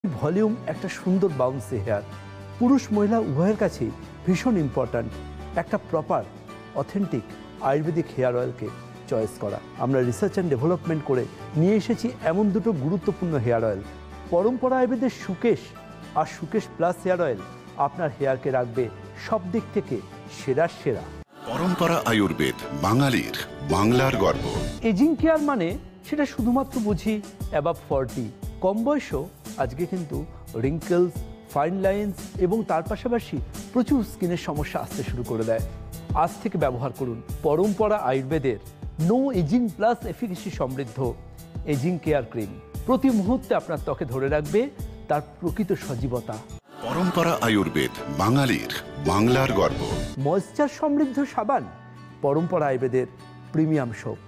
Volume একটা সুন্দর bouncy hair পুরুষ মহিলা উভয়ের কাছেই ভীষণ ইম্পর্ট্যান্ট একটা প্রপার অথেন্টিক আয়ুর্বেদিক হেয়ার অয়েলকে চয়েস করা। আমরা রিসার্চ অ্যান্ড ডেভেলপমেন্ট করে নিয়ে এসেছি এমন দুটো গুরুত্বপূর্ণ হেয়ার অয়েল। পরম্পরা আয়ুর্বেদের সুকেশ আর সুকেশ প্লাস হেয়ার অয়েল আপনার হেয়ারকে রাখবে সব দিক থেকে সেরা। পরম্পরা আয়ুর্বেদ, বাঙালির বাংলার গর্ব। এজিং কেয়ার মানে সেটা শুধুমাত্র বুঝি অ্যাবাভ 40, কম বয়সও আজকে কিন্তু রিঙ্কেলস, ফাইন লাইন্স এবং তার পাশাপাশি প্রচুর স্কিনের সমস্যা আসতে শুরু করে দেয়। আজ থেকে ব্যবহার করুন পরম্পরা আয়ুর্বেদের নো এজিং প্লাস এফিকেসি সমৃদ্ধ এজিং কেয়ার ক্রিম। প্রতি মুহূর্তে আপনার ত্বকে ধরে রাখবে তার প্রকৃত সজীবতা। পরম্পরা আয়ুর্বেদ, বাঙালির বাংলার গর্ব। ময়েশ্চার সমৃদ্ধ সাবান পরম্পরা আয়ুর্বেদের প্রিমিয়াম সোপ।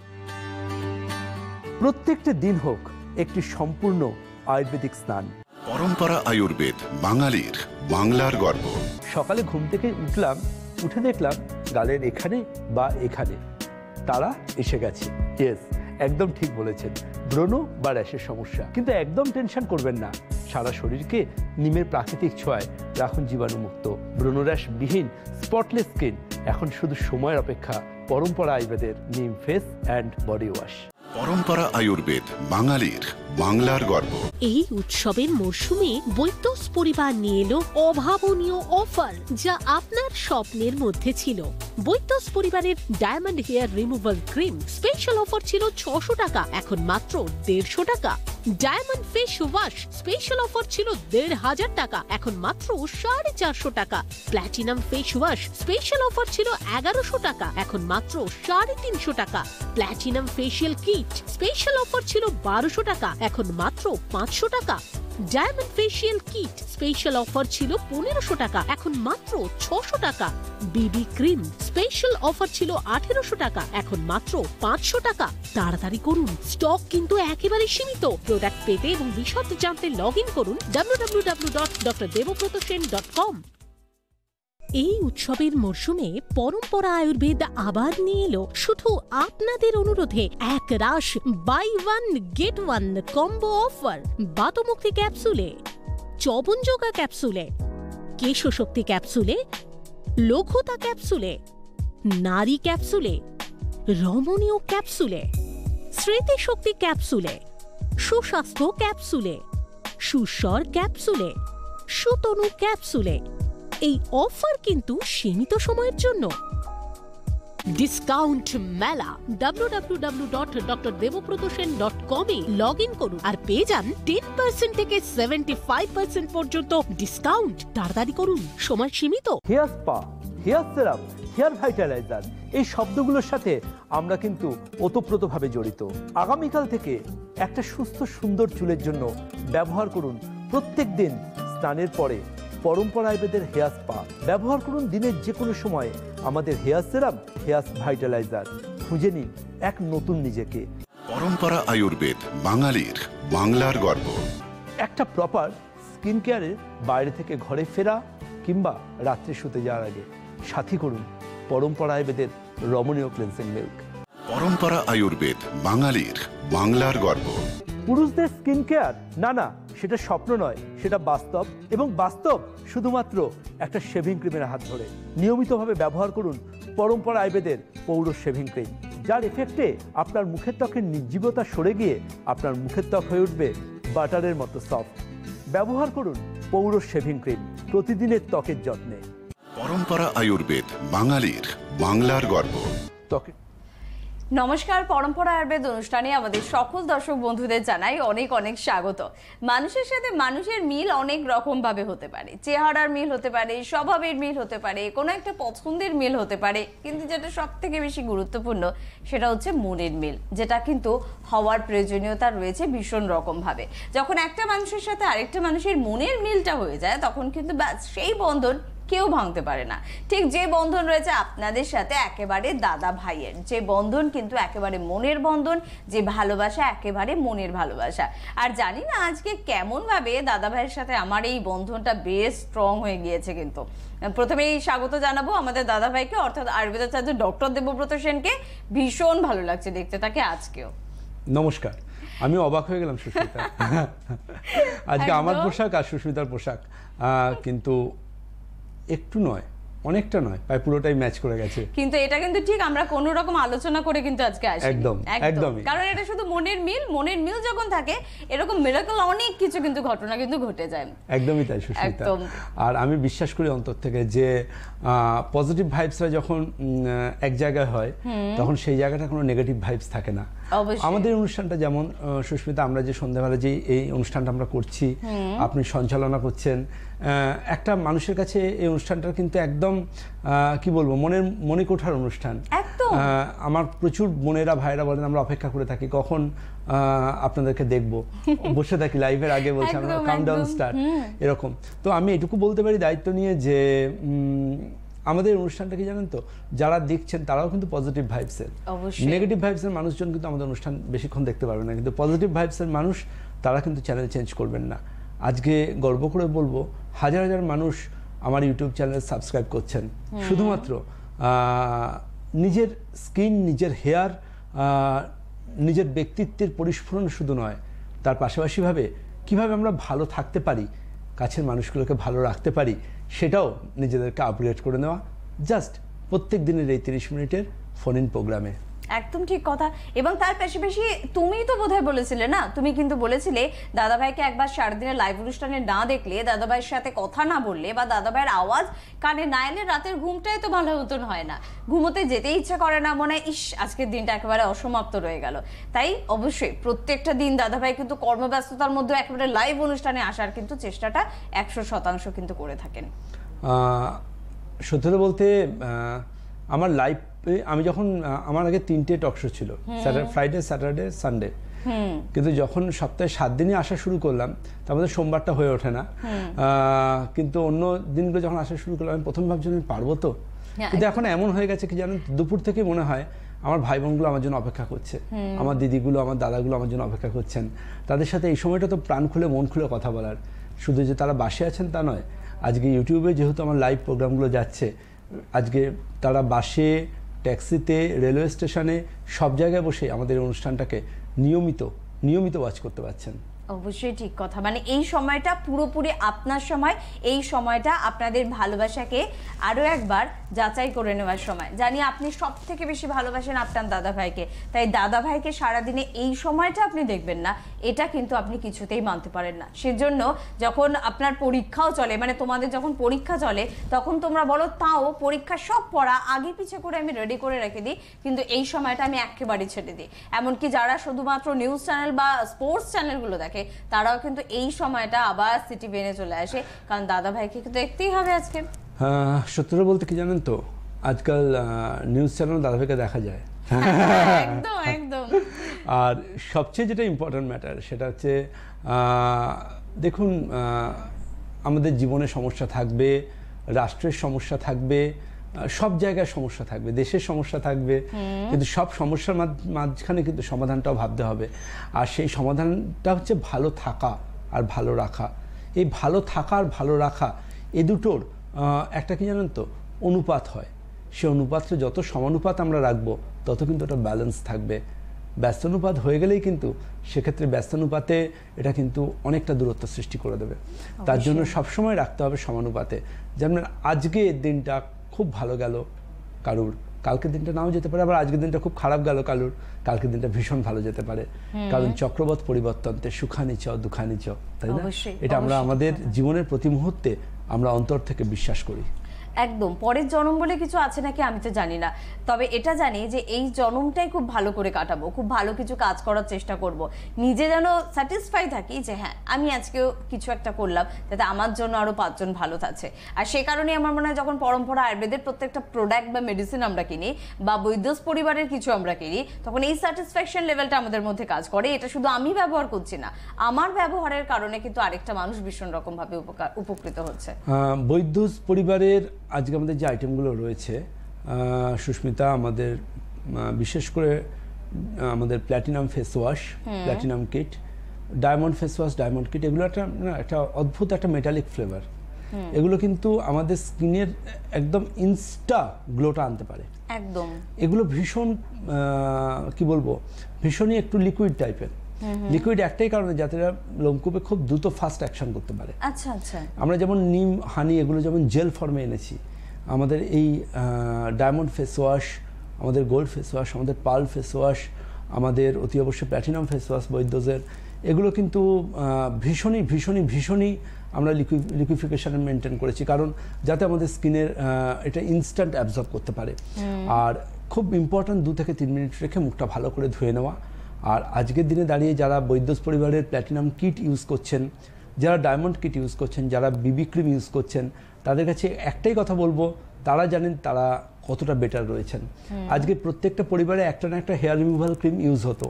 প্রত্যেকটা দিন হোক একটি সম্পূর্ণ আয়ুর্বেদিক স্নান। পরম্পরা আয়ুর্বেদ, বাঙালির বাংলার গর্ব। সকালে ঘুম থেকে উঠে দেখলাম গালের এখানে বা এখানে তারা এসে গেছে। ইয়েস, একদম ঠিক বলেছেন, ব্রণ বা র্যাশের সমস্যা। কিন্তু একদম টেনশন করবেন না, সারা শরীরকে নিমের প্রাকৃতিক ছোঁয়ায় রাখুন জীবাণুমুক্ত। ব্রণরাশ বিহীন স্পটলেস স্কিন এখন শুধু সময়ের অপেক্ষা। পরম্পরা আয়ুর্বেদের নিম ফেস অ্যান্ড বডি ওয়াশ। পরম্পরা আয়ুর্বেদ, বাঙালির বাংলার গর্ব। এই উৎসবের মরশুমে বৈদ্যস পরিবার নিয়ে এলো অভাবনীয় অফার, যা আপনার স্বপ্নের মধ্যে ছিল। বৈদ্যস পরিবারের diamond hair removal cream special offer ছিল 600 টাকা, এখন মাত্র 150 টাকা। Diamond face wash special offer ছিল 1500 টাকা, এখন মাত্র 450 টাকা। Platinum face wash special offer ছিল 1100 টাকা, এখন মাত্র 350 টাকা। Platinum facial kit special offer ছিল 1200 টাকা, এখন মাত্র 500 টাকা। Diamond facial kit special offer ছিল 1500 টাকা, এখন মাত্র 600 টাকা। বিবি ক্রিম স্পেশাল অফার ছিল 1800 টাকা, এখন মাত্র 500 টাকা। তাড়াতাড়ি করুন, স্টক কিন্তু একেবারে সীমিত। প্রোডাক্ট পেতে এবং বিশদ জানতে লগ ইন করুন www.drdevobratosen.com। এই উৎসবের মরশুমে পরম্পরা আয়ুর্বেদ আবার নিয়ে এলো শুধু আপনাদের অনুরোধে এক রাশ buy one get one combo offer. বাতমুক্তি ক্যাপসুলে, চবনযোগা ক্যাপসুলে, কেশশক্তি ক্যাপসুলে, লঘুতা ক্যাপসুলে, নারী ক্যাপসুলে, রমণীয় ক্যাপসুলে, স্মৃতিশক্তি ক্যাপসুলে, সুস্বাস্থ্য ক্যাপসুলে, সুস্বর ক্যাপসুলে, সুতনু ক্যাপসুলে। এই অফার কিন্তু সীমিত সময়ের জন্য। ডিসকাউন্ট মেলা www.drdevobratosen.com এ লগ ইন করুন আর পেয়ে যান 10% থেকে 75% পর্যন্ত ডিসকাউন্ট। তাড়াতাড়ি করুন, সময় সীমিত। হেয়ার স্পা, হেয়ার সেরাম, হেয়ার ভাইটালাইজার, এই শব্দগুলোর সাথে আমরা কিন্তু ওতপ্রোতভাবে জড়িত। আগামীকাল থেকে একটা সুস্থ সুন্দর চুলের জন্য ব্যবহার করুন প্রত্যেক দিন স্নানের পরে পরম্পরা আয়ুর্বেদের হেয়ার স্পা। ব্যবহার করুন দিনের যে কোনো সময়ে আমাদের হেয়ার সেরাম, হেয়ার ভাইটালাইজার। খুঁজে নিন এক নতুন নিজেকে। পরম্পরা আয়ুর্বেদ, বাঙালির বাংলার গর্ব। একটা প্রপার স্কিন কেয়ারের বাইরে থেকে ঘরে ফেরা কিংবা রাত্রে শুতে যাওয়ার আগে সাথী করুন পরম্পরা আয়ুর্বেদের রমণীয় ক্লেন্সিং মিল্ক। পরম্পরা আয়ুর্বেদ, বাঙালির বাংলার গর্ব। পুরুষদের স্কিন কেয়ার না, সেটা স্বপ্ন নয়, সেটা বাস্তব। এবং বাস্তব শুধুমাত্র একটা শেভিং ক্রিমের হাত ধরে। নিয়মিতভাবে ব্যবহার করুন পরম্পরা আয়ুর্বেদের পৌর শেভিং ক্রিম, যার এফেক্টে আপনার মুখের ত্বকের নির্জীবতা সরে গিয়ে আপনার মুখের ত্বক হয়ে উঠবে বাটারের মতো সফট। ব্যবহার করুন পৌর শেভিং ক্রিম প্রতিদিনের ত্বকের যত্নে। পরম্পরা আয়ুর্বেদ, বাঙালির বাংলার গর্ব। ত্বকের নমস্কার, পরম্পরা আয়ুর্বেদ অনুষ্ঠানে আমাদের সকল দর্শক বন্ধুদের জানাই অনেক অনেক স্বাগত। মানুষের সাথে মানুষের মিল অনেক রকম ভাবে হতে পারে। চেহারার মিল হতে পারে, স্বভাবের মিল হতে পারে, কোনো একটা পছন্দের মিল হতে পারে, কিন্তু যেটা সব থেকে বেশি গুরুত্বপূর্ণ সেটা হচ্ছে মনের মিল, যেটা কিন্তু হওয়ার প্রয়োজনীয়তা রয়েছে ভীষণ রকম ভাবে। যখন একটা মানুষের সাথে আরেকটা মানুষের মনের মিলটা হয়ে যায় তখন কিন্তু ব্যাস সেই বন্ধন কেউ ভাঙতে পারে না। ঠিক যে বন্ধন রয়েছে আপনাদের সাথে একেবারে দাদা ভাইয়ের, যে বন্ধন কিন্তু একেবারে মনের বন্ধন, যে ভালোবাসা একেবারে মনের ভালোবাসা। আর জানি না আজকে কেমন ভাবে দাদা ভাইয়ের সাথে আমার এই বন্ধনটা বেশ স্ট্রং হয়ে গিয়েছে। কিন্তু প্রথমেই স্বাগত জানাবো আমাদের দাদা ভাইকে, অর্থাৎ আয়ুর্বেদাচার্য ডক্টর দেবব্রত সেনকে। ভীষণ ভালো লাগছে দেখতে তাকে আজকেও। নমস্কার। আমি অবাক হয়ে গেলাম সুস্মিতা। আজকে আমার একদম। পোশাক আর সুস্মিতার পোশাক কিন্তু একটু নয়, অনেকটা নয়, প্রায় পুরোটাই ম্যাচ করে গেছে। কিন্তু এটা কিন্তু ঠিক আমরা কোনো রকম আলোচনা করে কিন্তু আজকে আসি একদম, একদমই। কারণ এটা শুধু মনের মিল যখন থাকে এরকম মিরাকল অনেক কিছু কিন্তু ঘটনা কিন্তু ঘটে যায়। একদমই তাই সুস্মিতা। একদম। আর আমি বিশ্বাস করি অন্তর থেকে যে পজিটিভ ভাইবসরা যখন এক জায়গায় হয় তখন সেই জায়গাটা কোনো নেগেটিভ ভাইবস থাকে না। অবশ্যই। আমাদের অনুষ্ঠানটা যেমন সুস্মিতা, আমরা যে সন্ধ্যাবেলা যে এই অনুষ্ঠানটা আমরা করছি, আপনি সঞ্চালনা করছেন, একটা মানুষের কাছে এই অনুষ্ঠানটা কিন্তু একদম কি বলবো, মনে কোঠার অনুষ্ঠান। একদম। আমার প্রচুর বোনেরা ভাইরা বলেন আমরা অপেক্ষা করে থাকি কখন আপনাদেরকে দেখবো, বসে থাকি লাইভের আগে, বলছি আমরা একদম, কাউন্টডাউন একদম। স্টার্ট এরকম। তো আমি এটুকু বলতে পারি দায়িত্ব নিয়ে যে আমাদের অনুষ্ঠানটা কি জানেন তো, যারা দেখছেন তারাও কিন্তু পজিটিভ ভাইবসের। অবশ্যই। নেগেটিভ ভাইবসের মানুষজন কিন্তু আমাদের অনুষ্ঠান বেশিক্ষণ দেখতে পারবে না, কিন্তু পজিটিভ ভাইবসের মানুষ তারা কিন্তু চ্যানেল চেঞ্জ করবেন না। আজকে গর্ব করে বলবো হাজার হাজার মানুষ আমার ইউটিউব চ্যানেল সাবস্ক্রাইব করছেন শুধুমাত্র নিজের স্কিন, নিজের হেয়ার, নিজের ব্যক্তিত্বের পরিস্ফুরণ শুধু নয়, তার পাশাপাশিভাবে কিভাবে আমরা ভালো থাকতে পারি, কাছের মানুষগুলোকে ভালো রাখতে পারি, সেটাও নিজেদেরকে আপগ্রেড করে নেওয়া, জাস্ট প্রত্যেক দিনের এই 30 মিনিটের ফোন ইন প্রোগ্রামে। একদম ঠিক কথা। এবং তার পাশাপাশি তুমিই তো বোধহয় বলেছিলে না, তুমি কিন্তু বলেছিলে দাদাভাইকে একবার সারাদিনের লাইভ অনুষ্ঠানে না দেখলে, দাদাভাইয়ের সাথে কথা না বললে বা দাদাভাইয়ের আওয়াজ কানে না এলে রাতের ঘুমটাই তো ভালো মতন হয় না, ঘুমোতে যেতে ইচ্ছা করে না, মনে হয় ইস আজকের দিনটা একেবারে অসমাপ্ত রয়ে গেল। তাই অবশ্যই প্রত্যেকটা দিন দাদাভাই কিন্তু কর্মব্যস্ততার মধ্যে একেবারে লাইভ অনুষ্ঠানে আসার কিন্তু চেষ্টাটা 100% কিন্তু করে থাকেন। সত্যি কথা বলতে আমার লাইভ, আমি যখন আমার আগে 3টে টক শো ছিল, ফ্রাইডে, স্যাটারডে, সানডে, কিন্তু যখন সপ্তাহে 7 দিনই আসা শুরু করলাম, তার মধ্যে সোমবারটা হয়ে ওঠে না, কিন্তু অন্য দিনগুলো যখন আসা শুরু করলাম আমি প্রথম ভাবছি আমি পারবো তো, কিন্তু এখন এমন হয়ে গেছে কি জানেন, দুপুর থেকে মনে হয় আমার ভাই বোনগুলো আমার জন্য অপেক্ষা করছে, আমার দিদিগুলো, আমার দাদাগুলো আমার জন্য অপেক্ষা করছেন। তাদের সাথে এই সময়টা তো প্রাণ খুলে মন খুলে কথা বলার, শুধু যে তারা বাসে আছেন তা নয়, আজকে ইউটিউবে যেহেতু আমার লাইভ প্রোগ্রামগুলো যাচ্ছে, আজকে তারা বাসে, ট্যাক্সিতে, রেলওয়ে স্টেশনে, সব জায়গায় বসে আমাদের অনুষ্ঠানটাকে নিয়মিত ওয়াচ করতে পারছেন। অবশ্যই ঠিক কথা। মানে এই সময়টা পুরোপুরি আপনার সময়, এই সময়টা আপনাদের ভালোবাসাকে আরো একবার যাচাই করে নেওয়ার সময়। জানি আপনি সব থেকে বেশি ভালোবাসেন আপনার দাদা ভাইকে, তাই দাদা ভাইকে সারাদিনে এই সময়টা আপনি দেখবেন না, এটা কিন্তু আপনি কিছুতেই মানতে পারেন না। সেজন্য যখন আপনার পরীক্ষাও চলে, মানে তোমাদের যখন পরীক্ষা চলে, তখন তোমরা বলো তাও পরীক্ষা সব পড়া আগে পিছে করে আমি রেডি করে রেখে দিই, কিন্তু এই সময়টা আমি একেবারে ছেড়ে দিই। এমনকি যারা শুধুমাত্র নিউজ চ্যানেল বা স্পোর্টস চ্যানেলগুলো দেখে, তারাও কিন্তু এই সময়টা আবার সিটি বেনে চলে আসে, কারণ দাদা ভাইকে কিন্তু দেখতেই হবে আজকে। সত্যি বলতে কি জানেন তো, আজকাল নিউজ চ্যানেল দাদাভাইকে দেখা যায়। একদম একদম। আর সবচেয়ে যেটা ইম্পর্টেন্ট ম্যাটার সেটা হচ্ছে, দেখুন, আমাদের জীবনে সমস্যা থাকবে, রাষ্ট্রের সমস্যা থাকবে, সব জায়গায় সমস্যা থাকবে, দেশের সমস্যা থাকবে, কিন্তু সব সমস্যার মাঝখানে কিন্তু সমাধানটাও ভাবতে হবে। আর সেই সমাধানটা হচ্ছে ভালো থাকা আর ভালো রাখা। এই ভালো থাকা আর ভালো রাখা, এই দুটোর একটা কি জানেন তো অনুপাত হয়। সে অনুপাতটা যত সমানুপাত আমরা রাখবো, তত কিন্তু ওটা ব্যালেন্স থাকবে। ব্যস্তানুপাত হয়ে গেলেই কিন্তু সেক্ষেত্রে ব্যস্তানুপাতে এটা কিন্তু অনেকটা দূরত্ব সৃষ্টি করে দেবে। তার জন্য সবসময় রাখতে হবে সমানুপাতে। যেমন আজকে দিনটা খুব ভালো গেল কারুর, কালকের দিনটা নাও যেতে পারে, আবার আজকের দিনটা খুব খারাপ গেল কারুর, কালকের দিনটা ভীষণ ভালো যেতে পারে, কারণ চক্রবৎ পরিবর্তনতে সুখানি চ দুঃখানি চ, তাই না? এটা আমরা আমাদের জীবনের প্রতি মুহূর্তে আমরা অন্তর থেকে বিশ্বাস করি। একদম। পরের জন্ম বলে কিছু আছে নাকি আমি তো জানি না, তবে এটা জানি যে এই জন্মটাই খুব ভালো করে কাটাবো, খুব ভালো কিছু কাজ করার চেষ্টা করব, নিজে যেন স্যাটিসফাই থাকি যে হ্যাঁ আমি আজকেও কিছু একটা করলাম যাতে আমার জন্য আরো 5 জন ভালো আছে। আর সে কারণে আমার মনে হয় যখন পরম্পরা আয়ুর্বেদের প্রত্যেকটা প্রোডাক্ট বা মেডিসিন আমরা কিনি বা বৈদ্যস পরিবারের কিছু আমরা কিনি, তখন এই স্যাটিসফ্যাকশন লেভেলটা আমাদের মধ্যে কাজ করে। এটা শুধু আমি ব্যবহার করছি না, আমার ব্যবহারের কারণে কিন্তু আরেকটা মানুষ ভীষণ রকম ভাবে উপকৃত হচ্ছে। বৈদ্যস পরিবারের আজকে আমাদের যে আইটেমগুলো রয়েছে, সুস্মিতা, আমাদের বিশেষ করে আমাদের platinum face wash, platinum kit, diamond face wash, diamond kit, এগুলো একটা অদ্ভুত একটা মেটালিক ফ্লেভার। এগুলো কিন্তু আমাদের স্কিনের একদম ইনস্টা গ্লোটা আনতে পারে। একদম। এগুলো ভীষণ কি বলবো, ভীষণই একটু লিকুইড টাইপের, লিকুইড একটাই কারণে যাতে এরা লোমকূপে খুব দ্রুত ফাস্ট অ্যাকশন করতে পারে। আচ্ছা আচ্ছা। আমরা যেমন নিম, হানি এগুলো যেমন জেল ফর্মে এনেছি, আমাদের এই ডায়মন্ড ফেস ওয়াশ, আমাদের গোল্ড ফেস ওয়াশ, আমাদের পার্ল ফেস ওয়াশ, আমাদের অতি অবশ্যই প্ল্যাটিনাম ফেস ওয়াশ বৈদ্যজের, এগুলো কিন্তু ভীষণই ভীষণই ভীষণই আমরা লিকুইফিকেশন মেনটেন করেছি, কারণ যাতে আমাদের স্কিনের এটা ইনস্ট্যান্ট অ্যাবজর্ব করতে পারে। আর খুব ইম্পর্ট্যান্ট 2 থেকে 3 মিনিট রেখে মুখটা ভালো করে ধুয়ে নেওয়া। আর আজকের দিনে দাঁড়িয়ে যারা বৈদ্যস পরিবারের প্ল্যাটিনাম কিট ইউজ করছেন, যারা ডায়মন্ড কিট ইউজ করছেন, যারা বিবি ক্রিম ইউজ করছেন, তাদের কাছে একটাই কথা বলবো, তারা জানেন তারা কতটা বেটার রয়েছেন। আজকে প্রত্যেকটা পরিবারে একটা না একটা হেয়ার রিমুভাল ক্রিম ইউজ হতো,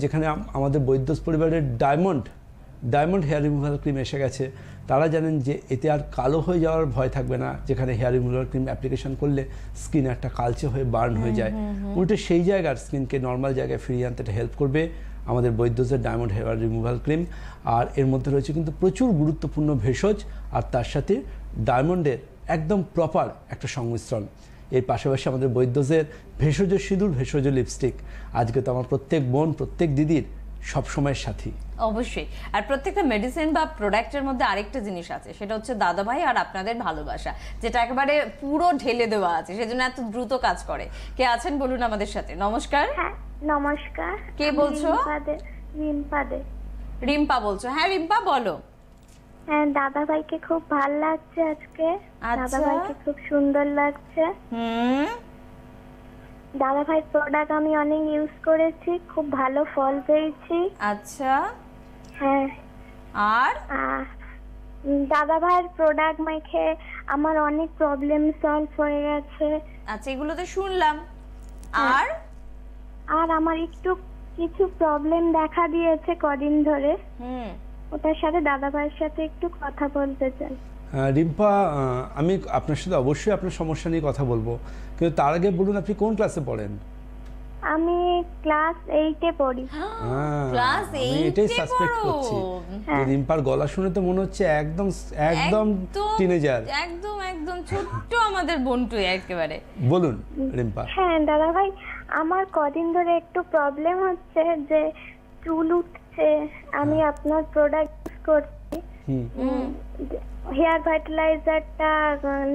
যেখানে আমাদের বৈদ্যস পরিবারের ডায়মন্ড হেয়ার রিমুভাল ক্রিম এসে গেছে। তারা জানেন যে এতে আর কালো হয়ে যাওয়ার ভয় থাকবে না, যেখানে হেয়ার রিমুভাল ক্রিম অ্যাপ্লিকেশন করলে স্কিন একটা কালচে হয়ে বার্ন হয়ে যায়, উল্টে সেই জায়গার স্কিনকে নর্মাল জায়গায় ফিরিয়ে আনতে এটা হেল্প করবে আমাদের বৈদ্যসের ডায়মন্ড হেয়ার রিমুভাল ক্রিম। আর এর মধ্যে রয়েছে কিন্তু প্রচুর গুরুত্বপূর্ণ ভেষজ, আর তার সাথে ডায়মন্ডের একদম প্রপার একটা সংমিশ্রণ। এর পাশাপাশি আমাদের বৈদ্যসের ভেষজ সিঁদুর, ভেষজ লিপস্টিক আজকে তো আমার প্রত্যেক বোন, প্রত্যেক দিদির সবসময়ের সাথী। অবশ্যই। আর প্রত্যেকটা মেডিসিন বা প্রোডাক্টের মধ্যে আরেকটা জিনিস আছে, সেটা হচ্ছে দাদাভাই আর আপনাদের ভালোবাসা, যেটা একেবারে পুরো ঢেলে দেওয়া আছে, সেজন্য এত দ্রুত কাজ করে। কে আছেন বলুন আমাদের সাথে। নমস্কার। হ্যাঁ নমস্কার। কে বলছো? রিম্পা দে। রিম্পা বলছো? হ্যাঁ রিম্পা বলো। হ্যাঁ দাদাভাইকে খুব ভালো লাগছে আজকে। আচ্ছা। দাদাভাইকে খুব সুন্দর লাগছে। দাদাভাই প্রোডাক্ট আমি অনেক ইউজ করেছি, খুব ভালো ফল পেয়েছি। আচ্ছা। হ্যাঁ। আর দাদাভাইয়ের প্রোডাক্ট মেখে আমার অনেক প্রবলেম সলভ হয়ে গেছে। আচ্ছা, এগুলো তো শুনলাম। আর আর আমার একটু কিছু প্রবলেম দেখা দিয়েছে কদিন ধরে, ওটার সাথে দাদাভাইয়ের সাথে একটু কথা বলতে চাই। রিম্পা, আমি আপনার সাথে অবশ্যই আপনার সমস্যা নিয়ে কথা বলবো, কিন্তু তার আগে বলুন আপনি কোন ক্লাসে পড়েন? আমি ক্লাস 8-এ পড়ি। ক্লাস 8 আমি এটাই সাসপেক্ট করছি। রিম্পার গলা শুনে তো মনে হচ্ছে একদম টিনেজার, একদম ছোট্ট আমাদের বন্টু একেবারে। বলুন রিম্পা। হ্যাঁ দাদাভাই, আমার কদিন ধরে একটু প্রবলেম হচ্ছে যে চুল উঠছে। আমি আপনার প্রোডাক্ট ইউজ করছি, হেয়ার ভাইটালাইজারটা,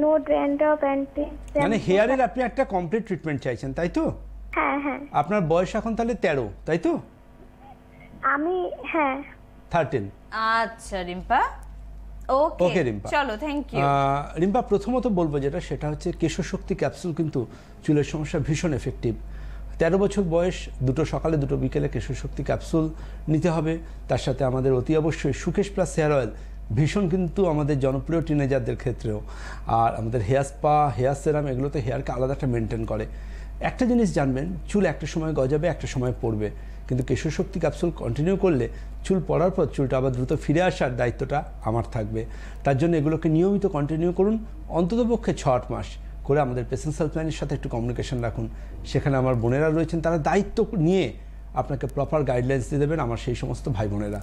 নো ড্যান্ড্রফ অ্যান্টি। মানে হেয়ারের আপনি একটা কমপ্লিট ট্রিটমেন্ট চাইছেন, তাই তো? হ্যাঁ হ্যাঁ। আপনার বয়স এখন তাহলে 13, তাই তো? আমি 13। আচ্ছা রিম্পা, ওকে রিম্পা, চলো থ্যাংক ইউ। রিম্পা, প্রথমত বলবো যেটা হচ্ছে কেশর শক্তি ক্যাপসুল কিন্তু চুলের সমস্যা ভীষণ এফেক্টিভ। 13 বছর বয়স, 2টো সকালে 2টো বিকেলে কেশর শক্তি ক্যাপসুল নিতে হবে। তার সাথে আমাদের অতি অবশ্যই সুকেশ প্লাস হেয়ার অয়েল ভীষণ কিন্তু আমাদের জনপ্রিয় টিনেজারদের ক্ষেত্রেও। আর আমাদের হেয়ার স্পা, হেয়ার সেরাম এগুলোতে হেয়ারকে আলাদা একটা মেনটেন করে। একটা জিনিস জানবেন, চুল একটা সময় গজাবে, একটা সময় পড়বে, কিন্তু কেশর শক্তি ক্যাপসুল কন্টিনিউ করলে চুল পড়ার পর চুলটা আবার দ্রুত ফিরে আসার দায়িত্বটা আমার থাকবে। তার জন্য এগুলোকে নিয়মিত কন্টিনিউ করুন, অন্ততপক্ষে 6-8 মাস করে। আমাদের পেশেন্ট হেল্পলাইনের সাথে একটু কমিউনিকেশন রাখুন, সেখানে আমার বোনেরা রয়েছেন, তারা দায়িত্ব নিয়ে আপনাকে প্রপার গাইডলাইন্স দিয়ে দেবেন, আমার সেই সমস্ত ভাই বোনেরা।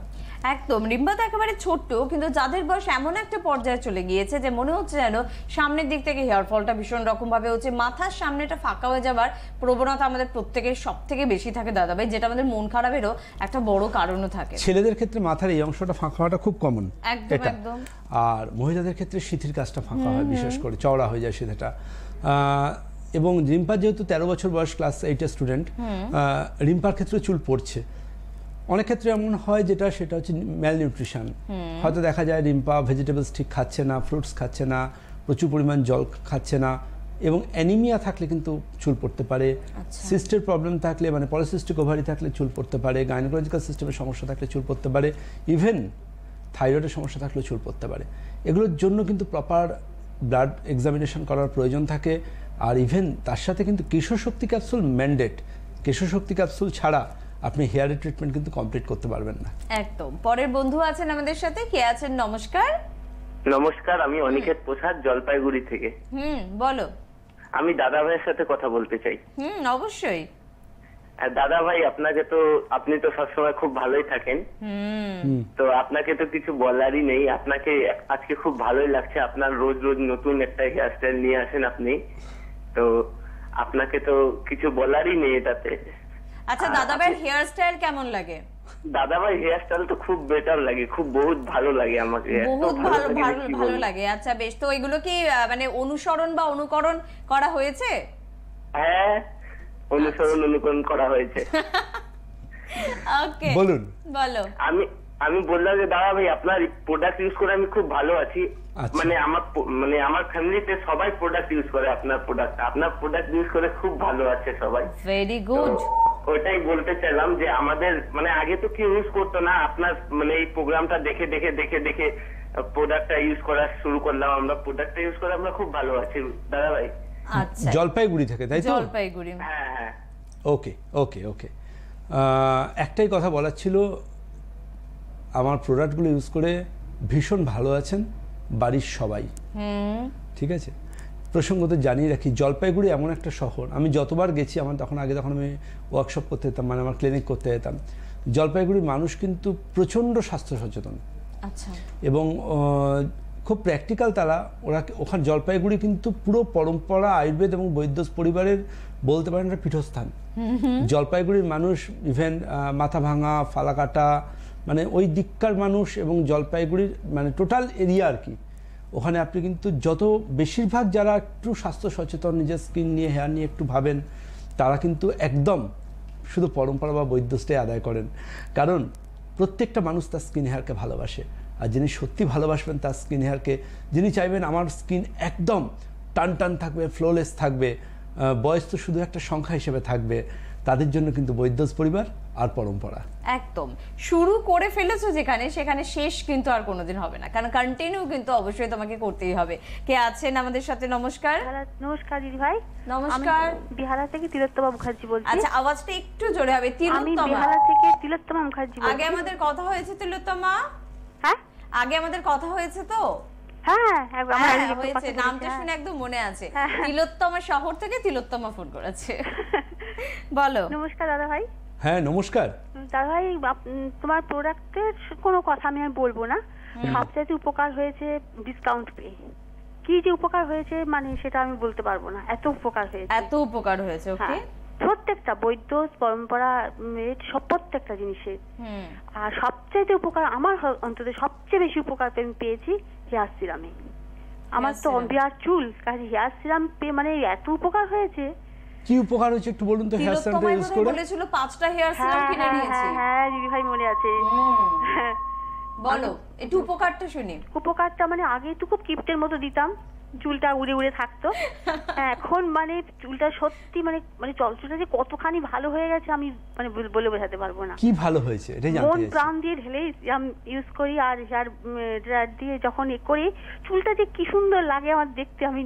একদম। রিম্পা তো একেবারে ছোট্ট, কিন্তু যাদের বয়স এমন একটা পর্যায়ে চলে গিয়েছে যে মনে হচ্ছে যেন সামনের দিক থেকে হেয়ার ফলটা ভীষণ রকম ভাবে হচ্ছে, মাথার সামনেটা ফাঁকা হয়ে যাবার প্রবণতা আমাদের প্রত্যেকের সব থেকে বেশি থাকে দাদাভাই, যেটা আমাদের মন খারাপেরও একটা বড় কারণও থাকে। ছেলেদের ক্ষেত্রে মাথার এই অংশটা ফাঁকা হওয়াটা খুব কমন, একদম। আর মহিলাদের ক্ষেত্রে সিঁথির কাজটা ফাঁকা হয়, বিশেষ করে চওড়া হয়ে যায় সিঁথিটা। এবং রিম্পা যেহেতু 13 বছর বয়স, ক্লাস 8-এর স্টুডেন্ট, রিম্পার ক্ষেত্রে চুল পড়ছে। অনেক ক্ষেত্রে এমন হয় সেটা হচ্ছে ম্যালনিউট্রিশন। হয়তো দেখা যায় রিম্পা ভেজিটেবলস ঠিক খাচ্ছে না, ফ্রুটস খাচ্ছে না, প্রচুর পরিমাণ জল খাচ্ছে না, এবং অ্যানিমিয়া থাকলে কিন্তু চুল পড়তে পারে। সিস্টের প্রবলেম থাকলে, মানে পলিসিস্টিক ওভারি থাকলে চুল পড়তে পারে, গাইনোকোলজিক্যাল সিস্টেমের সমস্যা থাকলে চুল পড়তে পারে, ইভেন থাইরয়েডের সমস্যা থাকলেও চুল পড়তে পারে। এগুলোর জন্য কিন্তু প্রপার ব্লাড এক্সামিনেশন করার প্রয়োজন থাকে। আর ইভেন তার সাথে কিন্তু কেশর শক্তি ক্যাপসুল ম্যান্ডেট। কেশর শক্তি ক্যাপসুল ছাড়া আপনি হেয়ারের ট্রিটমেন্ট কিন্তু কমপ্লিট করতে পারবেন না। একদম। পরের বন্ধু আছেন আমাদের সাথে, কে আছেন? নমস্কার। নমস্কার, আমি অনিকেত প্রসাদ, জলপাইগুড়ি থেকে। বলো। আমি দাদা ভাইয়ের সাথে কথা বলতে চাই। অবশ্যই। দাদা ভাই, আপনি তো সবসময় খুব ভালোই থাকেন, তো আপনাকে তো কিছু বলারই নেই। আপনাকে আজকে খুব ভালোই লাগছে, আপনার রোজ রোজ নতুন একটা হেয়ার স্টাইল নিয়ে আসেন আপনি, তো আপনাকে তো কিছু বলারই নেই এটাতে। আচ্ছা, দাদা ভাইয়ের হেয়ার স্টাইল কেমন লাগে? দাদা ভাই হেয়ার স্টাইল তো খুব বেটার লাগে, খুব বহুত ভালো লাগে আমাকে, এত বহুত ভালো ভালো লাগে ভালো কি ভালো বলবো। লাগে। আচ্ছা বেশ, তো এগুলো কি মানে অনুসরণ বা অনুকরণ করা হয়েছে? হ্যাঁ, অনুকরণ করা হয়েছে। ওকে, বলুন। বলো। আমি বললাম যে দাদা ভাই আপনার প্রোডাক্ট ইউজ করে আমি খুব ভালো আছি। আচ্ছা। মানে আমার ফ্যামিলিতে সবাই প্রোডাক্ট ইউজ করে আপনার প্রোডাক্ট ইউজ করে খুব ভালো আছে সবাই। Very good. ওইটাই বলতে চাইলাম যে আমাদের মানে আগে তো কেউ ইউজ করতো না, আপনার মানে এই প্রোগ্রামটা দেখে দেখে দেখে দেখে প্রোডাক্টটা ইউজ করা শুরু করলাম। আমরা প্রোডাক্টটা ইউজ করে আমরা খুব ভালো আছি দাদা ভাই। আচ্ছা, জলপাইগুড়ি থেকে, তাই তো? জলপাইগুড়ি। হ্যাঁ হ্যাঁ। ওকে ওকে ওকে, একটাই কথা বলার ছিল, আমার প্রোডাক্টগুলো ইউজ করে ভীষণ ভালো আছেন বাড়ির সবাই। ঠিক আছে, প্রসঙ্গত জানিয়ে রাখি, জলপাইগুড়ি এমন একটা শহর, আমি যতবার গেছি, আমার তখন আমি ওয়ার্কশপ করতে যেতাম, মানে আমার ক্লিনিক করতে যেতাম, জলপাইগুড়ির মানুষ কিন্তু প্রচণ্ড স্বাস্থ্য সচেতন। আচ্ছা। এবং খুব প্র্যাকটিক্যাল তারা, ওখানে জলপাইগুড়ি কিন্তু পুরো পরম্পরা আয়ুর্বেদ এবং বৈদ্য পরিবারের বলতে পারেন একটা পীঠস্থান। জলপাইগুড়ির মানুষ ইভেন মাথা ভাঙা, ফালাকাটা, মানে ওই দিককার মানুষ, এবং জলপাইগুড়ির মানে টোটাল এরিয়া আর কি, ওখানে আপনি কিন্তু যত বেশিরভাগ যারা একটু স্বাস্থ্য সচেতন, নিজের স্কিন নিয়ে, হেয়ার নিয়ে একটু ভাবেন, তারা কিন্তু একদম শুধু পরম্পরা বা বৈদ্যটাই আদায় করেন। কারণ প্রত্যেকটা মানুষ তার স্কিন হেয়ারকে ভালোবাসে, আর যিনি সত্যি ভালোবাসবেন তার স্কিন হেয়ারকে, যিনি চাইবেন আমার স্কিন একদম টান টান থাকবে, ফ্লোলেস থাকবে, বয়স তো শুধু একটা সংখ্যা হিসেবে থাকবে, তাদের জন্য কিন্তু বৈদ্যস পরিবার আর পরম্পরা। একদম শুরু করে ফেলেছো যেখানে, সেখানে শেষ কিন্তু আর কোনোদিন হবে না, কারণ কন্টিনিউ কিন্তু অবশ্যই তোমাকে করতেই হবে। কে আছেন আমাদের সাথে? নমস্কার। নমস্কার দিদি ভাই। নমস্কার। বিহারা থেকে তিলোত্তমা মুখার্জি বলছি। আচ্ছা, আওয়াজটা একটু জোরে হবে। আমি তিলোত্তমা, বিহারা থেকে তিলোত্তমা মুখার্জি বলছি। আগে আমাদের কথা হয়েছে তিলোত্তমা? হ্যাঁ আগে আমাদের কথা হয়েছে তো? হ্যাঁ, একবার আমার হ্যাঁ, আগে হয়েছে, কথা নামটা বলেছি, শুনে একদম মনে আছে। হ্যাঁ। তিলোত্তমা শহর থেকে তিলোত্তমা ফোন করেছে। বলো। নমস্কার দাদা ভাই। হ্যাঁ নমস্কার। দাদা ভাই, তোমার প্রোডাক্টের কোনো কথা আমি আর বলবো না, সবচাইতে উপকার হয়েছে ডিসকাউন্ট পেয়ে। কি যে উপকার হয়েছে মানে সেটা আমি বলতে পারবো না, এত উপকার হয়েছে। এত উপকার হয়েছে। ওকে, হ্যাঁ, প্রত্যেকটা বৈদ্য পরম্পরা সব প্রত্যেকটা জিনিসের। আর সবচাইতে উপকার আমার অন্তত সবচেয়ে বেশি উপকার আমি পেয়েছি হেয়ার সিরামে। আমার তো বিরাট চুল, কাজে হেয়ার সিরাম পেয়ে মানে এত উপকার হয়েছে। কি উপকার হয়েছে একটু বলুন তো হেয়ার সিরামটা তিলোত্তমা ইউজ করে? বলেছিল 5টা হেয়ার সিরাম কিনে নিয়েছি। হ্যাঁ দিদি ভাই, মনে আছে। হ্যাঁ, বলো একটু উপকারটা শুনি। উপকারটা মানে আগে তো খুব কিপ্টের মতো দিতাম, চুলটা উড়ে উড়ে থাকতো। এখন মানে চুলটা সত্যি মানে মানে চুলটা যে কতখানি ভালো হয়ে গেছে আমি মানে বলে বোঝাতে পারবো না। কি ভালো হয়েছে এটা জানতে মন চাইছি। প্রাণ দিয়ে ঢেলে ইউজ করি, আর হেয়ার ড্রায়ার দিয়ে যখন করি, চুলটা যে কি সুন্দর লাগে আমার দেখতে। আমি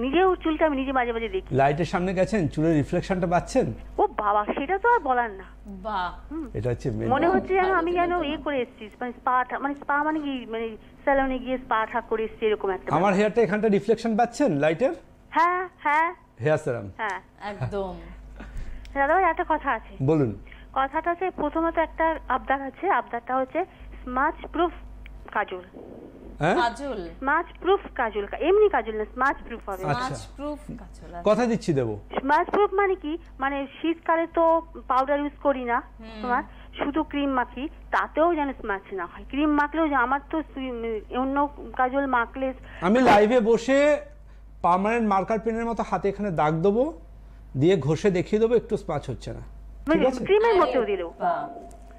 নিজেও চুলটা আমি নিজে মাঝে মাঝে দেখি। লাইটের সামনে গেছেন, চুলের রিফ্লেকশনটা পাচ্ছেন? ও বাবা, সেটা তো আর বলার না। বাহ, এটা হচ্ছে মনে হচ্ছে যেন আমি যেন করে এসেছি, মানে স্পা মানে কি, মানে স্যালনে গিয়ে স্পা ঠাক করে এসেছি, এরকম একটা। আমার হেয়ারটা এখানটা রিফ্লেকশন পাচ্ছেন লাইটের? হ্যাঁ হ্যাঁ হেয়ার সিরাম। হ্যাঁ একদম। দাদা ভাই, একটা কথা আছে। বলুন। কথাটা হচ্ছে, প্রথমত একটা আবদার আছে, আবদারটা হচ্ছে স্মাচ প্রুফ কাজল। হ্যাঁ, কাজল। স্মাচ প্রুফ কাজল, এমনি কাজল না, স্মাচ প্রুফ হবে। আচ্ছা। মাছ প্রুফ কাজল। কথা দিচ্ছি দেবো। স্মাচ প্রুফ মানে কি, মানে শীতকালে তো পাউডার ইউজ করি না, তোমার শুধু ক্রিম মাখি, তাতেও যেন স্মাচ না হয়। ক্রিম মাখলেও আমার তো অন্য কাজল মাখলে আমি লাইভে বসে পার্মানেন্ট মার্কার পেনের মতো হাতে এখানে দাগ দেবো, দিয়ে ঘষে দেখিয়ে দেবো একটু স্পাচ হচ্ছে না। ঠিক আছে, ক্রিমের মধ্যেও দিলেও।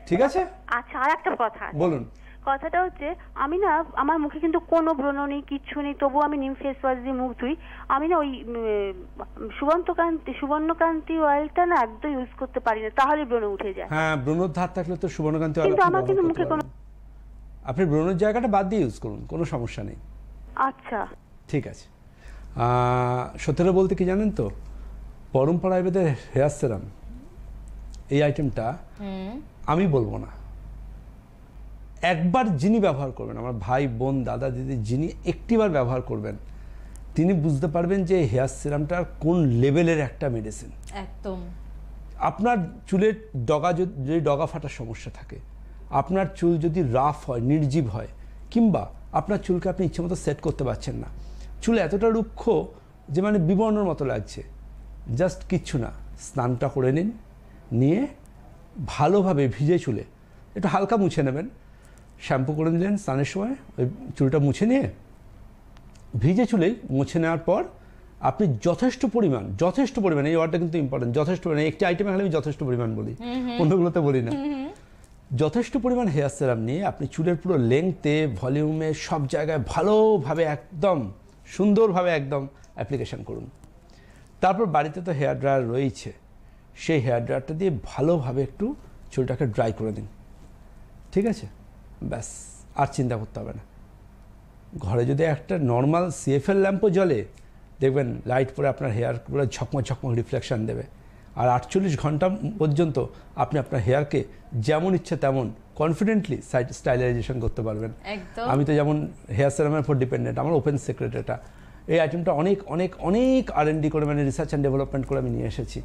ঠিক আছে। আচ্ছা, আর একটা কথা আছে। বলুন। কথাটা হচ্ছে, আমি না, আমার মুখে কিন্তু কোনো ব্রণ নেই, কিচ্ছু নেই, তবুও আমি নিম ফেস ওয়াশ দিয়ে মুখ ধুই। আমি না ওই সুবর্ণকান্তি অয়েলটা না একদম ইউজ করতে পারি না, তাহলে ব্রণ উঠে যায়। হ্যাঁ, ব্রণর ধার থাকলে তো সুবর্ণকান্তি কিন্তু আমার কিন্তু মুখে কোনো, আপনি ব্রণের জায়গাটা বাদ দিয়ে ইউজ করুন, কোনো সমস্যা নেই। আচ্ছা ঠিক আছে। সত্যি বলতে কি জানেন তো, পরম্পরা আয়ুর্বেদের হেয়ার সিরাম এই আইটেমটা আমি বলবো না, একবার যিনি ব্যবহার করবেন, আমার ভাই বোন দাদা দিদি যিনি একটিবার ব্যবহার করবেন, তিনি বুঝতে পারবেন যে হেয়ার সিরামটার কোন লেভেলের একটা মেডিসিন। একদম। আপনার চুলের যদি ডগা ফাটার সমস্যা থাকে, আপনার চুল যদি রাফ হয়, নির্জীব হয়, কিংবা আপনার চুলকে আপনি ইচ্ছে মতো সেট করতে পারছেন না, চুল এতটা রুক্ষ যে মানে বিবর্ণর মতো লাগছে, জাস্ট কিচ্ছু না, স্নানটা করে নিন, নিয়ে ভালোভাবে ভিজে চুলে একটু হালকা মুছে নেবেন, শ্যাম্পু করে নিলেন স্নানের সময়, ওই চুলটা মুছে নিয়ে ভিজে চুলেই মুছে নেওয়ার পর আপনি যথেষ্ট পরিমাণ, এই ওয়ার্ডটা কিন্তু ইম্পর্টেন্ট, যথেষ্ট পরিমাণ, একটি আইটেমে খালি আমি যথেষ্ট পরিমাণ বলি, অন্যগুলোতে বলি না। যথেষ্ট পরিমাণ হেয়ার সেরাম নিয়ে আপনি চুলের পুরো লেংথে, ভলিউমে, সব জায়গায় ভালোভাবে একদম সুন্দরভাবে একদম অ্যাপ্লিকেশন করুন। তারপর বাড়িতে তো হেয়ার ড্রায়ার রয়েছে, সেই হেয়ার ড্রায়ারটা দিয়ে ভালোভাবে একটু চুলটাকে ড্রাই করে দিন, ঠিক আছে? ব্যাস, আর চিন্তা করতে হবে না। ঘরে যদি একটা নর্মাল সিএফএল ল্যাম্পও জ্বলে, দেখবেন লাইট পরে আপনার হেয়ার পুরো ঝকমক রিফ্লেকশন দেবে। আর 48 ঘন্টা পর্যন্ত আপনি আপনার হেয়ারকে যেমন ইচ্ছে তেমন কনফিডেন্টলি স্টাইলাইজেশন করতে পারবেন। আমি তো যেমন হেয়ার সেরামের উপর ডিপেন্ডেন্ট, আমার ওপেন সিক্রেট এটা। এই আইটেমটা অনেক অনেক অনেক R&D করে, মানে রিসার্চ অ্যান্ড ডেভেলপমেন্ট করে আমি নিয়ে এসেছি।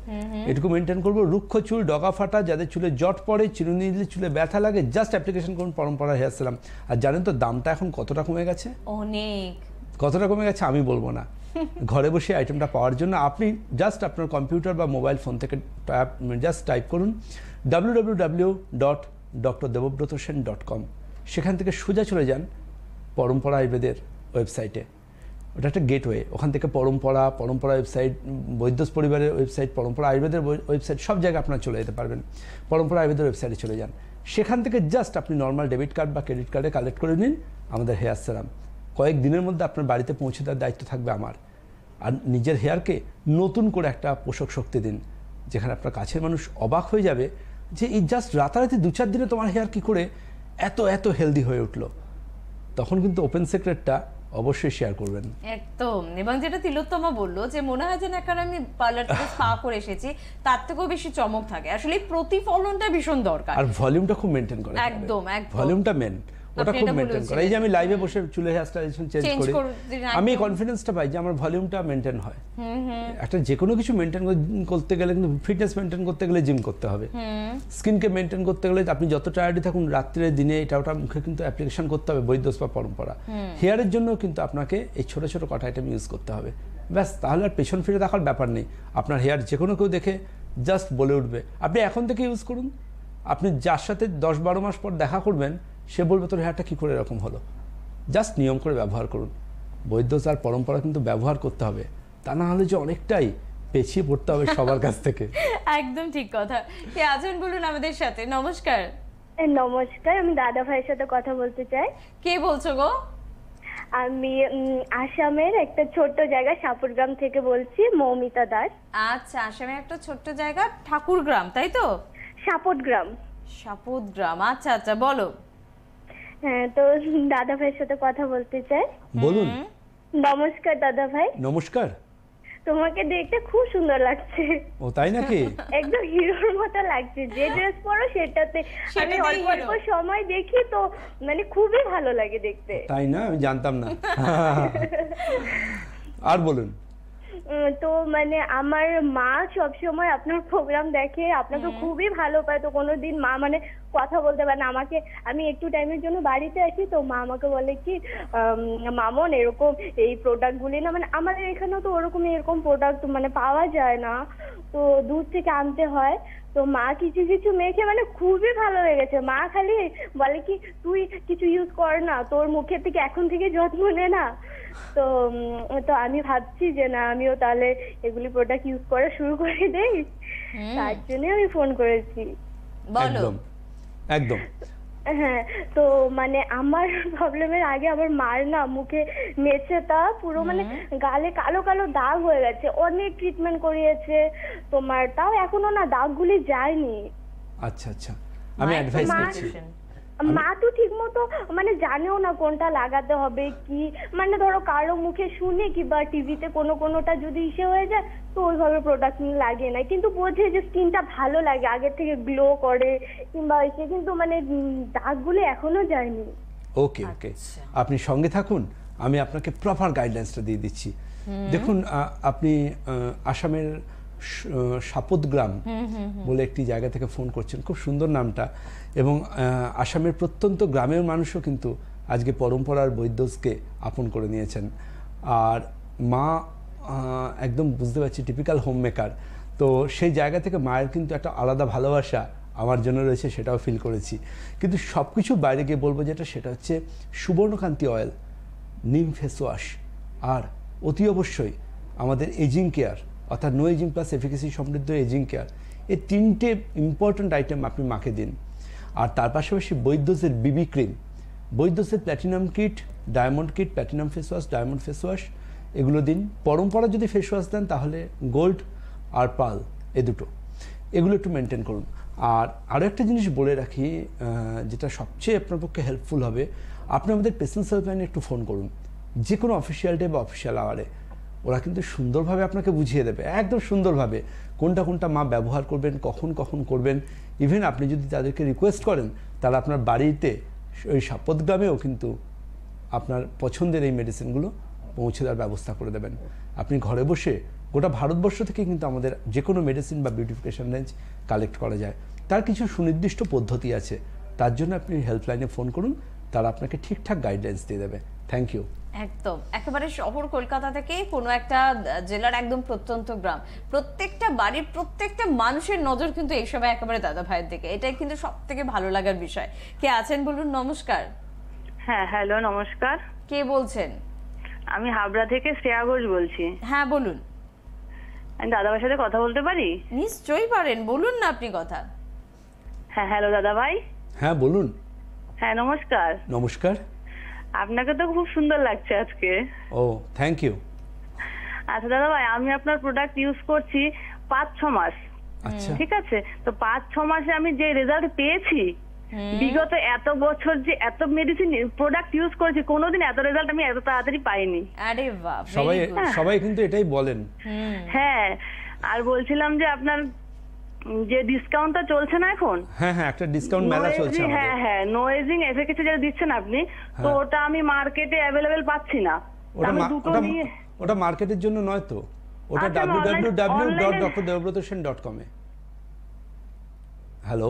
এটুকু মেনটেন করবো। রুক্ষ চুল, ডগা ফাটা, যাদের চুলে জট পড়ে, চিরুনি দিলে চুলে ব্যথা লাগে, জাস্ট অ্যাপ্লিকেশন করুন পরম্পরা হেয়ার সেরাম। আর জানেন তো দামটা এখন কতটা কমে গেছে? অনেক। কতটা কমে গেছে আমি বলবো না। ঘরে বসে আইটেমটা পাওয়ার জন্য আপনি জাস্ট আপনার কম্পিউটার বা মোবাইল ফোন থেকে জাস্ট টাইপ করুন www.drdevobratosen.com। সেখান থেকে সোজা চলে যান পরম্পরা আয়ুর্বেদের ওয়েবসাইটে। ওটা একটা গেটওয়ে, ওখান থেকে পরম্পরা ওয়েবসাইট, বৈদ্যস পরিবারের ওয়েবসাইট, পরম্পরা আয়ুর্বেদের ওয়েবসাইট, সব জায়গায় আপনারা চলে যেতে পারবেন। পরম্পরা আয়ুর্বেদের ওয়েবসাইটে চলে যান, সেখান থেকে জাস্ট আপনি নর্মাল ডেবিট কার্ড বা ক্রেডিট কার্ডে কালেক্ট করে নিন আমাদের হেয়ার সেরাম। কয়েক দিনের মধ্যে আপনার বাড়িতে পৌঁছে দেওয়ার দায়িত্ব থাকবে আমার। আর নিজের হেয়ারকে নতুন করে একটা পোষক শক্তি দিন, যেখানে আপনার কাছের মানুষ অবাক হয়ে যাবে যে এই জাস্ট রাতারাতি 2-4 দিনে তোমার হেয়ার কী করে এত হেলদি হয়ে উঠলো। তখন কিন্তু ওপেন সিক্রেটটা অবশ্যই শেয়ার করবেন। একদম। এবং যেটা তিলোত্তমা বললো যে মনে হয় যেন এখন আমি পার্লার থেকে স্পা করে এসেছি, তার থেকেও বেশি চমক থাকে। আসলে প্রতিফলনটা ভীষণ দরকার, আর ভলিউমটা খুব মেনটেন করে। একদম। ভলিউমটা মেন, ওটা খুব মেনটেন করে। এই যে আমি লাইভে বসে চুলে হেয়ার স্টাইলেশন চেঞ্জ করি, আমি কনফিডেন্সটা পাই যে আমার ভলিউমটা মেনটেন হয়। একটা যে কোনো কিছু মেনটেন করতে গেলে কিন্তু, ফিটনেস মেনটেন করতে গেলে জিম করতে হবে, স্কিনকে মেনটেন করতে গেলে আপনি যত টায়ার্ডই থাকুন, রাত্রে দিনে এটা ওটা মুখে কিন্তু অ্যাপ্লিকেশন করতে হবে, বৈদ্যস বা পরম্পরা। হেয়ারের জন্য কিন্তু আপনাকে এই ছোট ছোট কটা আইটেম ইউজ করতে হবে, ব্যাস। তাহলে আর পেছন ফিরে দেখার ব্যাপার নেই। আপনার হেয়ার যে কোনো কেউ দেখে জাস্ট বলে উঠবে। আপনি এখন থেকে ইউজ করুন, আপনি যার সাথে 10-12 মাস পর দেখা করবেন, সে বলবে তোর হেয়ারটা কী করে এরকম হলো। জাস্ট নিয়ম করে ব্যবহার করুন। বৈদ্যস আর পরম্পরা কিন্তু ব্যবহার করতে হবে, তা না হলে যে অনেকটাই পেছিয়ে পড়তে হবে সবার কাছ থেকে। একদম ঠিক কথা। কে আছেন বলুন আমাদের সাথে? নমস্কার। নমস্কার, আমি দাদা ভাইয়ের সাথে কথা বলতে চাই। কে বলছো গো? আমি আসামের একটা ছোট্ট জায়গা সাপুরগ্রাম থেকে বলছি, মৌমিতা দাস। আচ্ছা, আসামের একটা ছোট্ট জায়গা ঠাকুরগ্রাম, তাই তো? সাপুরগ্রাম। আচ্ছা আচ্ছা, বলো। হ্যাঁ, তো দাদা ভাইয়ের সাথে কথা বলতে চাই। বলুন। নমস্কার দাদা ভাই। নমস্কার। তোমাকে দেখতে খুব সুন্দর লাগছে। ও তাই নাকি? একদম হিরোর মতো লাগছে, যে ড্রেস পরো সেটাতে আমি অল্প অল্প সময় দেখি তো, মানে খুবই ভালো লাগে দেখতে। তাই না? আমি জানতাম না। আর বলুন। তো মানে আমার মা সবসময় আপনার প্রোগ্রাম দেখে, আপনাকে খুবই ভালো পায়। তো কোনোদিন মা মানে কথা বলতে পারে না আমাকে, আমি একটু টাইমের জন্য বাড়িতে আসি, তো মা আমাকে বলে কি, মামন এরকম এই প্রোডাক্টগুলি না, মানে আমাদের এখানেও তো ওরকম এরকম প্রোডাক্ট মানে পাওয়া যায় না, তো দূর থেকে আনতে হয়। তো মা কিছু কিছু মেখে মানে খুবই ভালো লেগেছে। মা খালি বলে কি, তুই কিছু ইউজ কর না, তোর মুখের থেকে এখন থেকে যত্ন নে না। তো তো আমি ভাবছি যে না, আমিও তাহলে এগুলি প্রোডাক্ট ইউজ করা শুরু করে দেই, তার জন্য আমি ফোন করেছি। একদম একদম। হ্যাঁ, তো মানে আমার প্রবলেমের আগে আমার মার না মুখে মেছেটা পুরো মানে গালে কালো কালো দাগ হয়ে গেছে, অনেক ট্রিটমেন্ট করিয়েছে তোমার, তাও এখনো না দাগগুলি যায়নি। আচ্ছা আচ্ছা, আমি অ্যাডভাইস করছি। মা তো ঠিক মতো মানে জানেও না কোনটা লাগাতে হবে কি, মানে ধরো কারো মুখে শুনে কিংবা টিভিতে কোনোটা যদি ইসে হয়ে যায় তো ওইভাবে প্রোডাক্ট লাগে না, কিন্তু বোঝে যে স্কিনটা ভালো লাগে, আগের থেকে গ্লো করে কিংবা এসে, কিন্তু মানে দাগগুলো এখনো যায়নি। ওকে ওকে, আপনি সঙ্গে থাকুন, আমি আপনাকে প্রপার গাইডলাইন্সটা দিয়ে দিচ্ছি। দেখুন, আপনি আসামের সাপুতগ্রাম বলে একটি জায়গা থেকে ফোন করছেন, খুব সুন্দর নামটা। এবং আসামের প্রত্যন্ত গ্রামের মানুষও কিন্তু আজকে পরম্পরার বৈদ্যসকে আপন করে নিয়েছেন। আর মা একদম বুঝতে পারছি টিপিক্যাল হোম মেকার, তো সেই জায়গা থেকে মায়ের কিন্তু একটা আলাদা ভালোবাসা আমার জন্য রয়েছে সেটাও ফিল করেছি। কিন্তু সব কিছুর বাইরে গিয়ে বলবো যেটা, সেটা হচ্ছে সুবর্ণকান্তি অয়েল, নিম ফেস ওয়াশ, আর অতি অবশ্যই আমাদের এজিং কেয়ার, অর্থাৎ নো এজিং প্লাস এফিকেসি সমৃদ্ধ এজিং কেয়ার। এই 3টে ইম্পর্ট্যান্ট আইটেম আপনি মাকে দিন। আর তার পাশাপাশি বৈদ্যসের বিবি ক্রিম, বৈদ্যসের platinum kit, diamond kit, platinum face wash, diamond face wash, এগুলো দিন। পরম্পরা যদি ফেস ওয়াশ দেন তাহলে গোল্ড আর পার্ল, এই দুটো, এগুলো একটু মেনটেন করুন। আর আরও একটা জিনিস বলে রাখি, যেটা সবচেয়ে আপনার পক্ষে হেল্পফুল হবে, আপনি আমাদের পেশেন্টস হেল্পলাইনে একটু ফোন করুন, যে কোনো অফিসিয়াল ডে বা অফিসিয়াল আওয়ারে। ওরা কিন্তু সুন্দরভাবে আপনাকে বুঝিয়ে দেবে, একদম সুন্দরভাবে, কোনটা কোনটা মা ব্যবহার করবেন, কখন কখন করবেন। ইভেন আপনি যদি তাদেরকে রিকোয়েস্ট করেন, তারা আপনার বাড়িতে ওই সাপতগ্রামেও কিন্তু আপনার পছন্দের এই মেডিসিনগুলো পৌঁছে দেওয়ার ব্যবস্থা করে দেবেন। আপনি ঘরে বসে গোটা ভারতবর্ষ থেকে কিন্তু আমাদের যে কোনো মেডিসিন বা বিউটিফিকেশন রেঞ্জ কালেক্ট করা যায়। তার কিছু সুনির্দিষ্ট পদ্ধতি আছে, তার জন্য আপনি হেল্পলাইনে ফোন করুন, তারা আপনাকে ঠিকঠাক গাইডলাইন্স দিয়ে দেবে। Thank you. একদম একেবারে শহর কলকাতা থেকে কোনো একটা জেলার একদম প্রত্যন্ত গ্রাম, প্রত্যেকটা বাড়ির প্রত্যেকটা মানুষের নজর কিন্তু এই সময় একেবারে দাদা ভাইয়ের দিকে। এটাই কিন্তু সব থেকে ভালো লাগার বিষয়। কে আছেন বলুন? নমস্কার। হ্যাঁ, হ্যালো, নমস্কার। কে বলছেন? আমি হাবড়া থেকে শ্রেয়া ঘোষ বলছি। হ্যাঁ বলুন। আমি দাদা ভাইয়ের সাথে কথা বলতে পারি? নিশ্চয়ই পারেন, বলুন না আপনি কথা। হ্যাঁ, হ্যালো দাদা ভাই। হ্যাঁ বলুন। হ্যাঁ, নমস্কার। নমস্কার। আপনাকে তো খুব সুন্দর লাগছে আজকে। ও থ্যাংক ইউ। আচ্ছা দাদা ভাই, আমি আপনার প্রোডাক্ট ইউজ করছি 5-6 মাস। আচ্ছা, ঠিক আছে, তো 5-6 মাসে আমি যে রেজাল্ট পেয়েছি, বিগত এত বছর যে এত মেডিসিন প্রোডাক্ট ইউজ করেছি, কোনোদিন এত রেজাল্ট আমি এত তাড়াতাড়ি পাইনি। আরে বাহ, সবাই কিন্তু এটাই বলেন। হ্যাঁ, আর বলছিলাম যে আপনার যে ডিসকাউন্টটা চলছে না এখন, হ্যাঁ হ্যাঁ, একটা ডিসকাউন্ট মেলা চলছে আমাদের। হ্যাঁ হ্যাঁ, নো এজিং এফএকেসি যেটা দিচ্ছেন আপনি, তো ওটা আমি মার্কেটে অ্যাভেলেবেবল পাচ্ছি না। আমি দুটো নিয়ে, ওটা মার্কেটের জন্য নয় তো, ওটা www.drdevratosen.com এ। হ্যালো,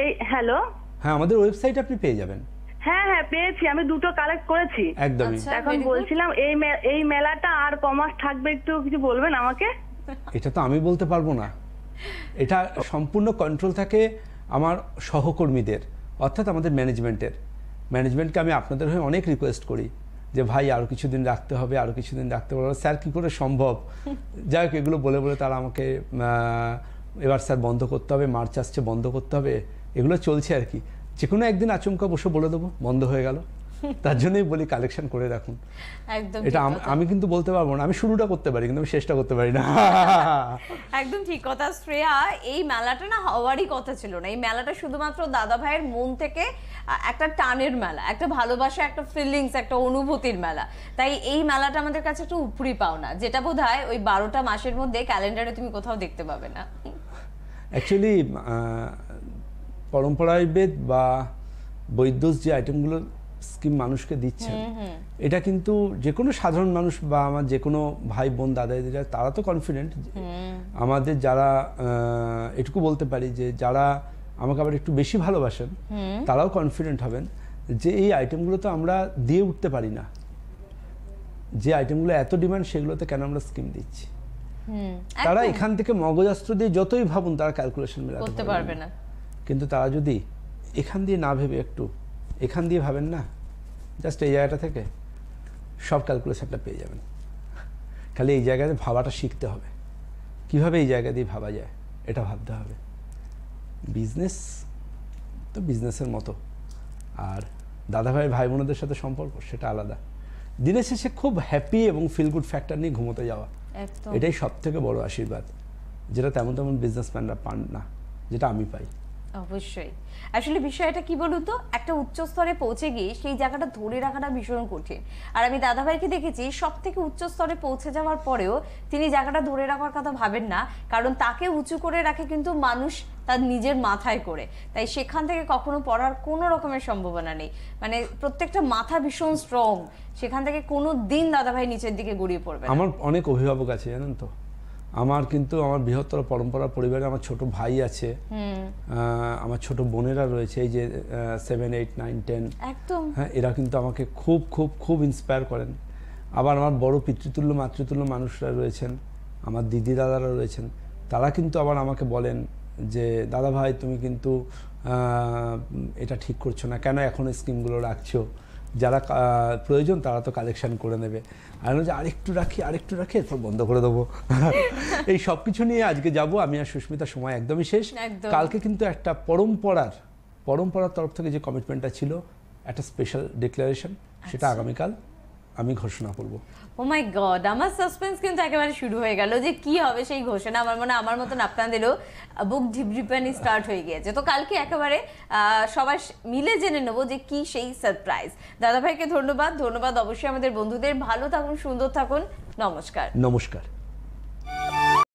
এই হ্যালো, হ্যাঁ আমাদের ওয়েবসাইট আপনি পেয়ে যাবেন। হ্যাঁ হ্যাঁ, পেয়েছি, আমি দুটো কালেক্ট করেছি একদমই। এখন বলছিলাম এই মেলাটা আর কমাস থাকবে, একটু কিছু বলবেন আমাকে? এটা তো আমি বলতে পারবো না, এটা সম্পূর্ণ কন্ট্রোল থাকে আমার সহকর্মীদের, অর্থাৎ আমাদের ম্যানেজমেন্টকে আমি আপনাদের হয়ে অনেক রিকোয়েস্ট করি যে ভাই আরও কিছুদিন রাখতে হবে, আরও কিছুদিন রাখতে হবে। স্যার কী করে সম্ভব, যাই হোক এগুলো বলে বলে তারা আমাকে এবার স্যার বন্ধ করতে হবে, মার্চ আসছে বন্ধ করতে হবে, এগুলো চলছে আর কি। যে কোনো একদিন আচমকা বসে বলে দেবো বন্ধ হয়ে গেল, তার জন্যই বলি কালেকশন করে রাখুন। একদম এটা আমি কিন্তু বলতে পারবো না, আমি শুরুটা করতে পারি কিন্তু আমি শেষটা করতে পারি না। একদম ঠিক কথা শ্রেয়া, এই মেলাটা না হওয়ারই কথা ছিল না। এই মেলাটা শুধুমাত্র দাদা ভাইয়ের মন থেকে একটা টানের মেলা, একটা ভালোবাসা, একটা ফিলিংস, একটা অনুভূতির মেলা। তাই এই মেলাটা আমাদের কাছে একটু উপরি পাওনা, যেটা বোধহয় ওই 12টা মাসের মধ্যে ক্যালেন্ডারে তুমি কোথাও দেখতে পাবে না। অ্যাকচুয়ালি পরম্পরা আয়ুর্বেদ বা বৈদ্যস যে আইটেমগুলো স্কিম মানুষকে দিচ্ছেন, এটা কিন্তু যে কোনো সাধারণ মানুষ বা আমার যে কোনো ভাই বোন দাদা দিদা তারা তো কনফিডেন্ট। আমাদের যারা এটুকু বলতে পারি যে যারা আমাকে আবার একটু বেশি ভালোবাসেন তারাও কনফিডেন্ট হবেন যে এই আইটেমগুলো তো আমরা দিয়ে উঠতে পারি না, যে আইটেমগুলো এত ডিমান্ড সেগুলোতে কেন আমরা স্কিম দিচ্ছি। তারা এখান থেকে মগজাস্ত্র দিয়ে যতই ভাবুন তারা ক্যালকুলেশন মেলাতে পারবে না, কিন্তু তারা যদি এখান দিয়ে না ভেবে একটু এখান দিয়ে ভাবেন না, জাস্ট এই জায়গাটা থেকে সব ক্যালকুলেশনটা পেয়ে যাবেন। খালি এই জায়গাতে ভাবাটা শিখতে হবে, কিভাবে এই জায়গা দিয়ে ভাবা যায় এটা ভাবতে হবে। বিজনেস তো বিজনেসের মতো, আর দাদাভাই ভাই বোনদের সাথে সম্পর্ক সেটা আলাদা। দিনের শেষে খুব হ্যাপি এবং ফিল গুড ফ্যাক্টর নিয়ে ঘুমোতে যাওয়া, এটাই সব থেকে বড় আশীর্বাদ, যেটা তেমন তেমন বিজনেসম্যানরা পান না, যেটা আমি পাই। অবশ্যই। আসলে বিষয়টা কি বলুন তো, একটা উচ্চ স্তরে পৌঁছে গিয়ে সেই জায়গাটা ধরে রাখাটা ভীষণ কঠিন। আর আমি দাদাভাইকে দেখেছি সব থেকে উচ্চ স্তরে পৌঁছে যাওয়ার পরেও তিনি জায়গাটা ধরে রাখার কথা ভাবেন না, কারণ তাকে উঁচু করে রাখে কিন্তু মানুষ তার নিজের মাথায় করে। তাই সেখান থেকে কখনো পড়ার কোনো রকমের সম্ভাবনা নেই, মানে প্রত্যেকটা মাথা ভীষণ স্ট্রং, সেখান থেকে কোনো দিন দাদাভাই নিচের দিকে গড়িয়ে পড়বে। আমার অনেক অভিভাবক আছে জানেন তো, আমার কিন্তু আমার বৃহত্তর পরম্পরা পরিবারে আমার ছোট ভাই আছে, আমার ছোট বোনেরা রয়েছে, এই যে 7, 8, 9, 10, একদম হ্যাঁ, এরা কিন্তু আমাকে খুব খুব খুব ইন্সপায়ার করেন। আবার আমার বড় পিতৃতুল্য মাতৃতুল্য মানুষরা রয়েছেন, আমার দিদি দাদারা রয়েছেন, তারা কিন্তু আবার আমাকে বলেন যে দাদা ভাই তুমি কিন্তু এটা ঠিক করছো না, কেন এখন স্কিমগুলো রাখছো, যারা প্রয়োজন তারা তো কালেকশন করে নেবে। আর যে আরেকটু রাখি এরপর বন্ধ করে দেবো। এই সব কিছু নিয়ে আজকে যাব আমি আর সুস্মিতা, সময় একদমই শেষ। কালকে কিন্তু একটা পরম্পরার তরফ থেকে যে কমিটমেন্টটা ছিল, একটা স্পেশাল ডিক্লারেশন, সেটা আগামীকাল আমি ঘোষণা করব। ও মাই গড, আমার সাসপেন্স কিন্তু একেবারে শুরু হয়ে গেল যে কি হবে সেই ঘোষণা। আমার মতন আপনাদেরও বুক ঢিপঢিপানি স্টার্ট হয়ে গিয়েছে। তো কালকে একেবারে সবাই মিলে জেনে নেবো যে কি সেই সারপ্রাইজ। দাদা ভাইকে ধন্যবাদ অবশ্যই আমাদের বন্ধুদের। ভালো থাকুন, সুন্দর থাকুন, নমস্কার।